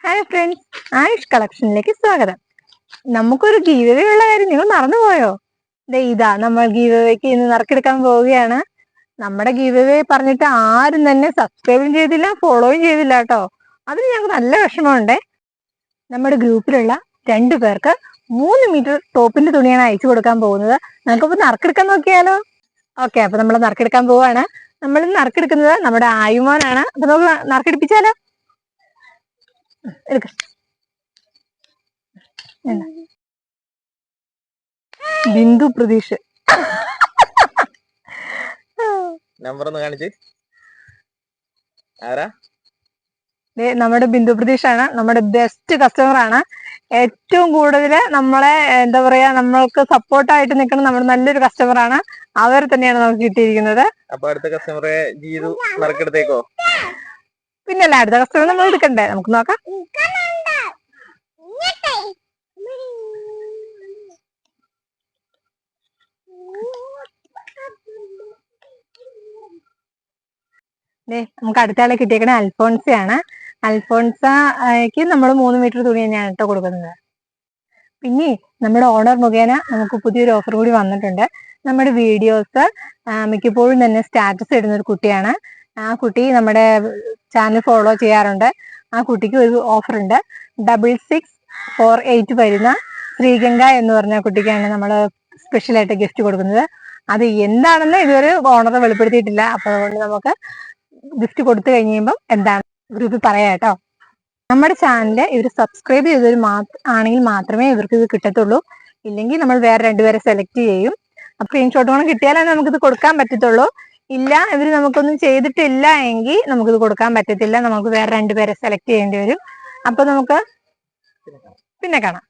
Hi friends, Ayush കളക്ഷനിലേക്ക് സ്വാഗതം. നമുക്കൊരു give away ഉള്ള കാര്യം നിങ്ങൾ മറന്നുപോയോ? ഇതാ നമ്മൾ ഗീവ് അവേക്ക് ഇന്ന് നറുക്കെടുക്കാൻ പോവുകയാണ്. നമ്മുടെ ഗീവ് അവേ പറഞ്ഞിട്ട് ആരും തന്നെ സബ്സ്ക്രൈബും ചെയ്തില്ല, ഫോളോയും ചെയ്തില്ല കേട്ടോ. അതിന് ഞങ്ങൾക്ക് നല്ല വിഷമമുണ്ടേ. നമ്മുടെ ഗ്രൂപ്പിലുള്ള 2 പേർക്ക് 3 മീറ്റർ ടോപ്പിന്റെ തുണിയാണ് അയച്ചു കൊടുക്കാൻ പോകുന്നത്. നമുക്കിപ്പോ നറുക്കെടുക്കാൻ നോക്കിയാലോ? ഓക്കെ, അപ്പൊ നമ്മൾ നറുക്കെടുക്കാൻ പോവാണ്. നമ്മൾ നറുക്കെടുക്കുന്നത് നമ്മുടെ ആയുമോനാണ്. അപ്പൊ നമുക്ക് നറുക്കെടുപ്പിച്ചാലോ? എടുക്ക. ബിന്ദു പ്രതീഷ്. നമ്പർ ഒന്ന് കാണിച്ച്. ആരാ? നമ്മുടെ ബിന്ദു പ്രതീഷാണ്. നമ്മുടെ ബെസ്റ്റ് കസ്റ്റമർ ആണ്. ഏറ്റവും കൂടുതൽ നമ്മളെ എന്താ പറയാ, നമ്മൾക്ക് സപ്പോർട്ടായിട്ട് നിൽക്കുന്ന നമ്മുടെ നല്ലൊരു കസ്റ്റമർ ആണ്. അവരെ തന്നെയാണ് നമുക്ക് കിട്ടിയിരിക്കുന്നത്. അപ്പൊ അടുത്ത കസ്റ്റമറെ ജീതു നറുക്കെടുത്തേക്കോ? പിന്നല്ല, അടുത്ത കസ്റ്റമർ നമ്മൾ എടുക്കണ്ടേ? നമുക്ക് നോക്കാം. നമുക്ക് അടുത്ത ആളെ കിട്ടിയേക്കണേ അൽഫോൺസയാണ്. അൽഫോൺസയ്ക്ക് നമ്മൾ 3 മീറ്റർ തുണി തന്നെയാണ് കേട്ടോ കൊടുക്കുന്നത്. പിന്നെ നമ്മുടെ ഓണർ മുഖേന നമുക്ക് പുതിയൊരു ഓഫർ കൂടി വന്നിട്ടുണ്ട്. നമ്മുടെ വീഡിയോസ് മിക്കപ്പോഴും തന്നെ സ്റ്റാറ്റസ് ഇടുന്ന ഒരു കുട്ടിയാണ്. ആ കുട്ടി നമ്മുടെ ചാനൽ ഫോളോ ചെയ്യാറുണ്ട്. ആ കുട്ടിക്ക് ഒരു ഓഫർ ഉണ്ട്. 6648 വരുന്ന ശ്രീഗംഗ എന്ന് പറഞ്ഞ കുട്ടിക്കാണ് നമ്മൾ സ്പെഷ്യലായിട്ട് ഗിഫ്റ്റ് കൊടുക്കുന്നത്. അത് എന്താണെന്ന് ഇതുവരെ ഓണർ വെളിപ്പെടുത്തിയിട്ടില്ല. അപ്പൊ അതുകൊണ്ട് നമുക്ക് ഗിഫ്റ്റ് കൊടുത്തു കഴിയുമ്പം എന്താണ് ഗ്രൂപ്പിൽ പറയാം കേട്ടോ. നമ്മുടെ ചാനല് ഇവർ സബ്സ്ക്രൈബ് ചെയ്തവർ ആണെങ്കിൽ മാത്രമേ ഇവർക്ക് ഇത് കിട്ടത്തുള്ളൂ. ഇല്ലെങ്കിൽ നമ്മൾ വേറെ 2 പേരെ സെലക്ട് ചെയ്യും. അപ്പൊ സ്ക്രീൻഷോട്ടുകളും കിട്ടിയാലേ നമുക്കിത് കൊടുക്കാൻ പറ്റത്തുള്ളൂ. ഇല്ല, ഇവർ നമുക്കൊന്നും ചെയ്തിട്ടില്ല എങ്കിൽ നമുക്കിത് കൊടുക്കാൻ പറ്റത്തില്ല. നമുക്ക് വേറെ 2 പേരെ സെലക്ട് ചെയ്യേണ്ടി വരും. അപ്പൊ നമുക്ക് പിന്നെ കാണാം.